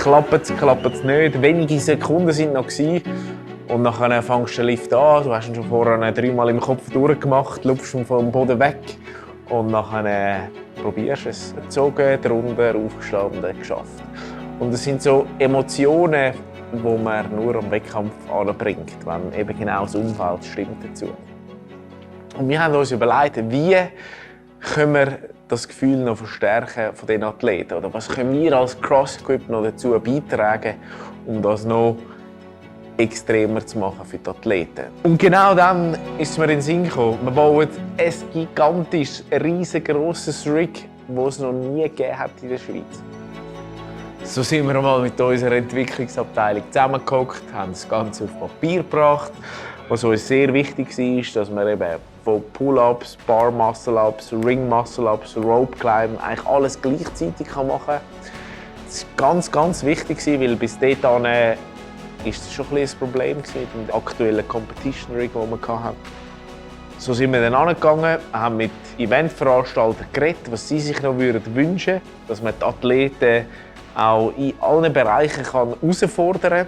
klappt es nicht. Wenige Sekunden sind noch gewesen. Und dann fängst du den Lift an. Du hast ihn schon vorher 3-mal im Kopf durchgemacht, lupfst ihn vom Boden weg. Und dann probierst du es. Gezogen, drunter, aufgestanden, geschafft. Und das sind so Emotionen, die man nur am Wettkampf anbringt, wenn eben genau das Umfeld stimmt dazu. Und wir haben uns überlegt, wie können wir das Gefühl noch verstärken von den Athleten? Oder was können wir als CrossEquip noch dazu beitragen, um das noch extremer zu machen für die Athleten? Und genau dann ist mir in den Sinn gekommen, wir bauen ein gigantisches, riesengroßes Rig, das es noch nie gegeben hat in der Schweiz. So sind wir einmal mit unserer Entwicklungsabteilung zusammengehockt, haben das Ganze auf Papier gebracht. Was uns sehr wichtig war, dass wir eben von Pull-ups, Bar-Muscle-ups, Ring-Muscle-ups, Rope-Climb eigentlich alles gleichzeitig machen kann. Das war ganz wichtig, weil bis dahin war das schon ein Problem mit dem aktuellen Competition-Rig, den wir hatten. So sind wir dann angegangen, haben mit Eventveranstaltern geredet, was sie sich noch wünschen würden, dass man die Athleten auch in allen Bereichen herausfordern kann.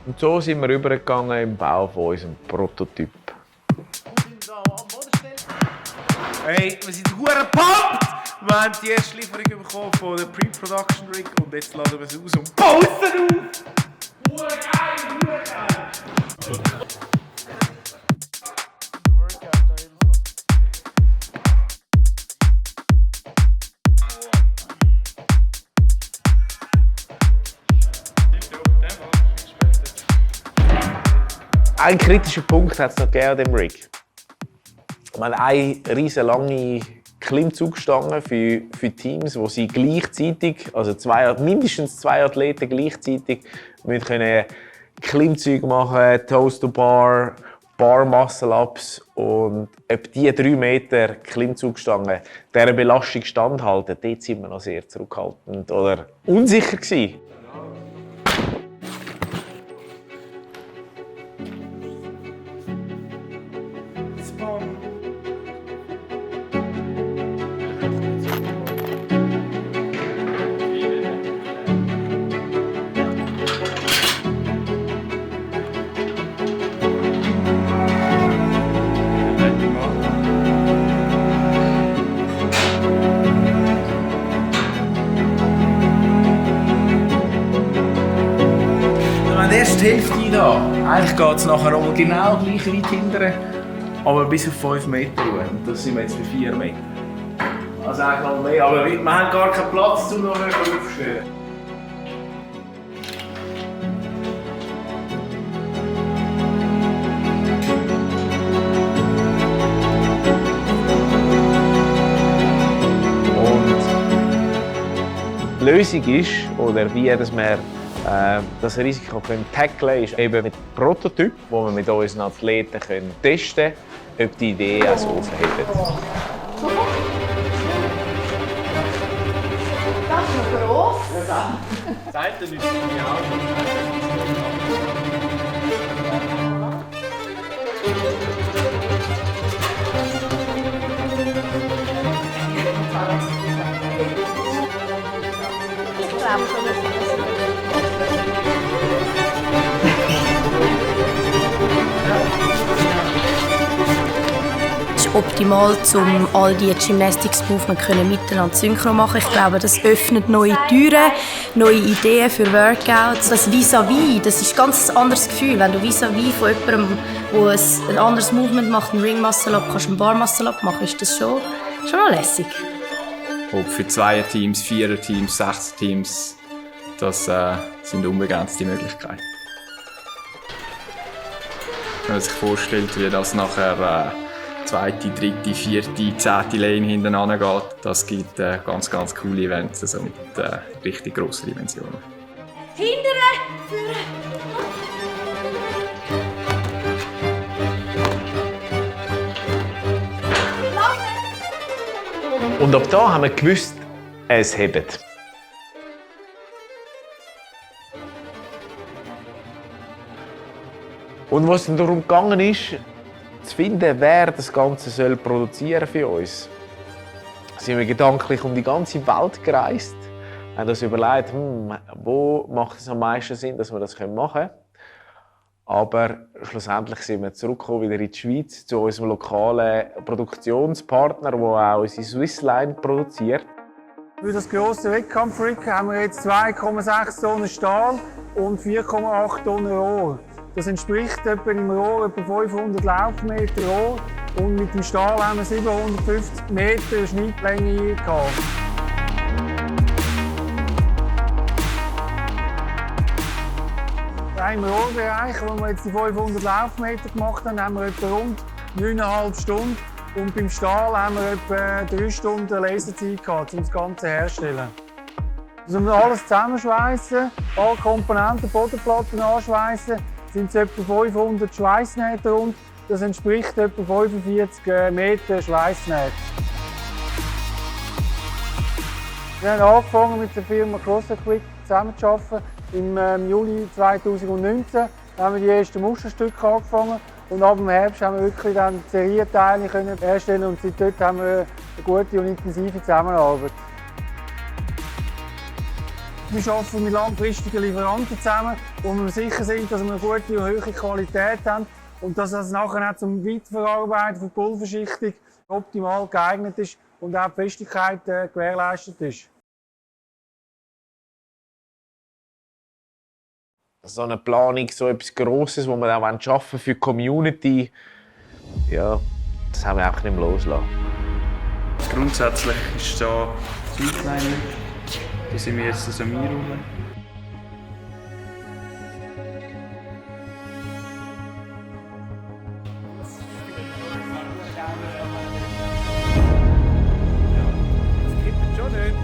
Und so sind wir übergegangen im Bau von unserem Prototyp. Hey, wir sind hure pumped! Wir haben die erste Lieferung bekommen von der Pre-Production Rig und jetzt laden wir es aus und bauen auf! Hure geil, hure geil! Ein kritischer Punkt hat es noch an diesem Rig. Wir haben eine riesige lange Klimmzugstange für Teams, wo sie gleichzeitig, also mindestens 2 Athleten gleichzeitig können Klimmzüge machen, Toes to Bar, Bar Muscle Ups und ob diese 3 Meter Klimmzugstange dieser Belastung standhalten, dort sind wir noch sehr zurückhaltend oder unsicher gewesen. Die Hälfte da. Eigentlich geht es nachher auch genau gleich weit hinterher, aber bis auf 5 Meter. Und das sind wir jetzt bei 4 Meter. Also eigentlich noch mehr, aber wir haben gar keinen Platz, um noch höher aufzustehen. Und die Lösung ist, oder wie dass wir das Risiko tackeln können, ist eben mit Prototyp, wo wir mit unseren Athleten testen können, ob die Idee auch so verhält. Das ist noch gross. Seite ist genial. Ich glaube schon, dass Es ist optimal, um all diese Gymnastics-Movements miteinander synchron machen. Ich glaube, das öffnet neue Türen, neue Ideen für Workouts. Das Vis-à-vis, das ist ein ganz anderes Gefühl. Wenn du Vis-à-vis von jemandem, der ein anderes Movement macht, einen Ring-Muscle-Up, kannst du einen Bar-Muscle-Up machen, ist das schon noch lässig. Ob für 2er-Teams, 4er-Teams, 6er-Teams, das sind unbegrenzte Möglichkeiten. Wenn man sich vorstellt, wie das nachher 2., 3., 4., 10. Lane hintereinander geht, das gibt ganz coole Events also mit richtig grossen Dimensionen. Hintere! Und ab da haben wir gewusst, es hebt. Und was es darum gegangen ist, zu finden, wer das Ganze produzieren soll für uns, sind wir gedanklich um die ganze Welt gereist, haben uns überlegt, wo macht es am meisten Sinn, dass wir das machen können. Aber schlussendlich sind wir zurückgekommen wieder in die Schweiz zu unserem lokalen Produktionspartner, der auch unsere Swissline produziert. Für das grosse Wettkampfrig haben wir jetzt 2,6 Tonnen Stahl und 4,8 Tonnen Rohr. Das entspricht etwa im Rohr etwa 500 Laufmeter Rohr und mit dem Stahl haben wir 750 Meter Schnittlänge gehabt. Im Rohrbereich, wo wir jetzt die 500 Laufmeter gemacht haben, haben wir etwa rund 9,5 Stunden. Und beim Stahl haben wir etwa 3 Stunden Laserzeit gehabt, um das Ganze herzustellen. Also, wenn wir alles zusammenschweissen, alle Komponenten, Bodenplatten anschweissen, sind es etwa 500 Schweißnähte rund. Das entspricht etwa 45 Meter Schweißnähte. Wir haben angefangen mit der Firma CrossFit zusammenzuarbeiten. Im Juli 2019 haben wir die ersten Musterstücke angefangen und ab dem Herbst haben wir wirklich dann Serienteile herstellen und seitdem haben wir eine gute und intensive Zusammenarbeit. Wir arbeiten mit langfristigen Lieferanten zusammen, wo wir sicher sind, dass wir eine gute und hohe Qualität haben und dass das nachher auch zum Weiterverarbeiten von Pulverschichtung optimal geeignet ist und auch die Festigkeit gewährleistet ist. So eine Planung, so etwas Grosses, wo wir auch arbeiten für die Community, ja, das haben wir einfach nicht mehr loslassen. Grundsätzlich ist da Swissline. Da sind wir jetzt in Samir rum. Das kippt schon nicht.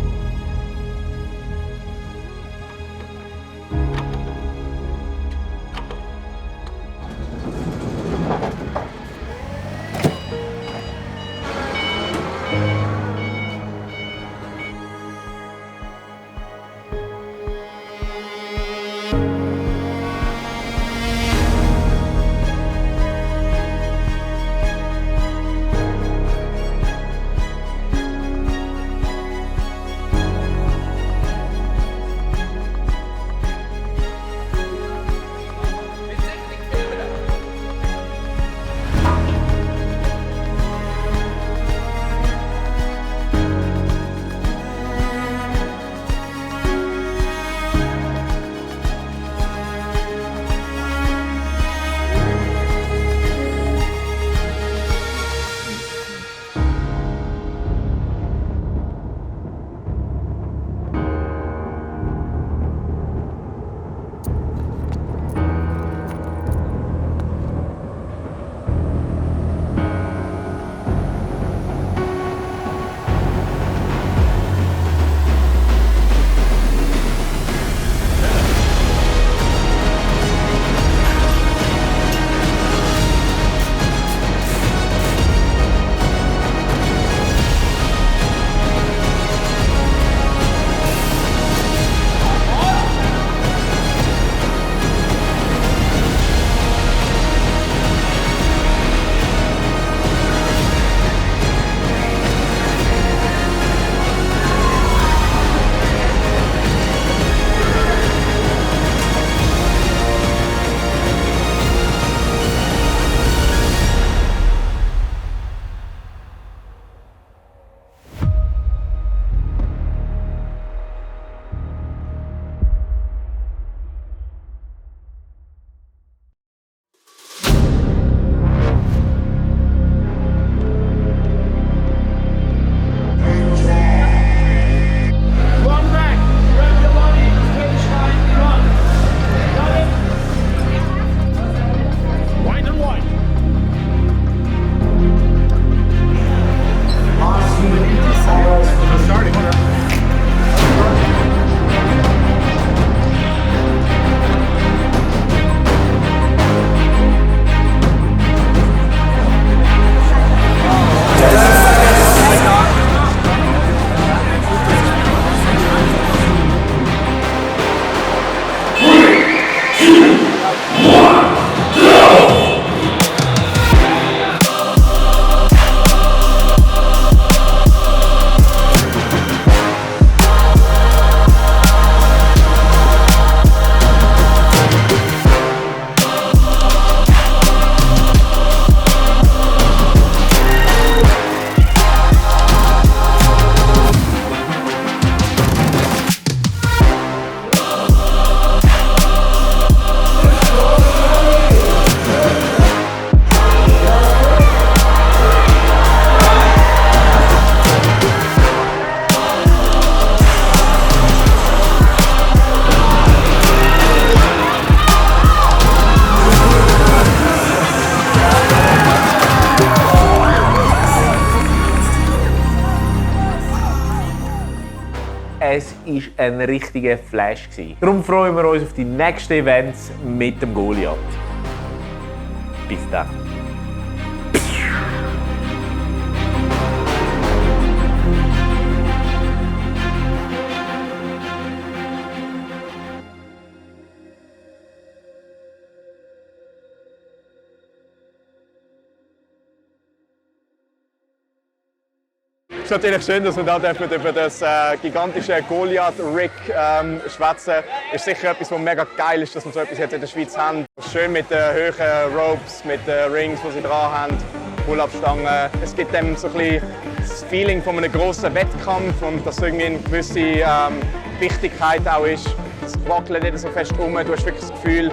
es war ein richtiger Flash. Darum freuen wir uns auf die nächsten Events mit dem Goliath. Bis dann. Es ist natürlich schön, dass wir da über das gigantische Goliath-Rig schwätzen. Es ist sicher etwas, was mega geil ist, dass wir so etwas jetzt in der Schweiz haben. Schön mit den hohen Ropes, mit den Rings, die sie dran haben, Pull-up-Stangen. Es gibt dem so ein bisschen das Feeling von einem grossen Wettkampf und dass irgendwie eine gewisse Wichtigkeit auch ist. Es wackelt nicht so fest rum. Du hast wirklich das Gefühl,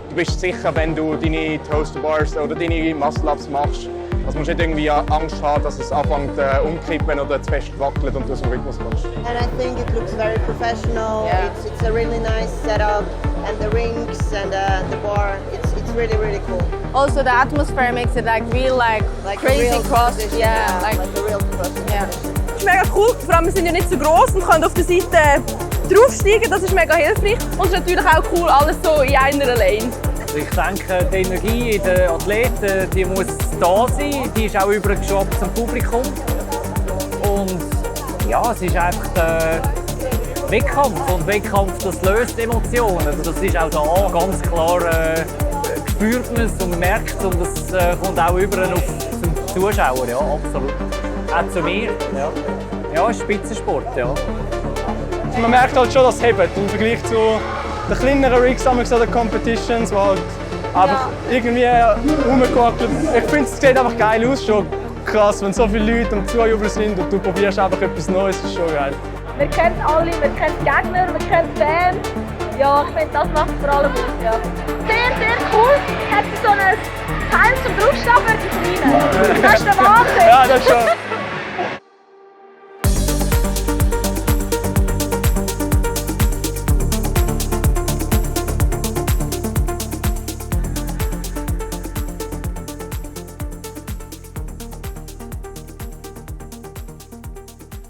du bist sicher, wenn du deine Toaster-Bars oder deine Muscle-Ups machst. Also musst nicht irgendwie Angst haben, dass es anfängt umkippen oder zu fest wackelt und du so Rhythmus kommst. And I think it looks very professional. Yeah. It's a really nice setup, and the rings and the bar. It's really cool. Also the atmosphere makes it like real Like crazy a real cross. competition, Yeah, like like a real competition. yeah. Das ist mega cool, vor allem wir sind ja nicht so gross und können auf der Seite draufsteigen, das ist mega hilfreich. Und es ist natürlich auch cool, alles so in einer Lane. Ich denke, die Energie in den Athleten die muss da sein. Die ist auch übergeschwappt zum Publikum. Und ja, es ist einfach der Wettkampf. Und Wettkampf, das löst Emotionen. Das ist auch da ganz klar spürt man es und merkt und das kommt auch über zum Zuschauer. Ja, absolut. Auch zu mir. Ja, ja, Spitzensport. Ja. Man merkt halt schon, dass es hebt im Vergleich zu den kleineren Rigs oder Competitions, die halt einfach irgendwie rumgewackelt. Ich finde, es sieht einfach geil aus. Schon krass, wenn so viele Leute am Zujubeln sind und du probierst einfach etwas Neues, das ist schon geil. Wir kennen alle, wir kennen Gegner, wir kennen Fans. Ja, ich finde, das macht vor allem aus. Ja. Sehr cool.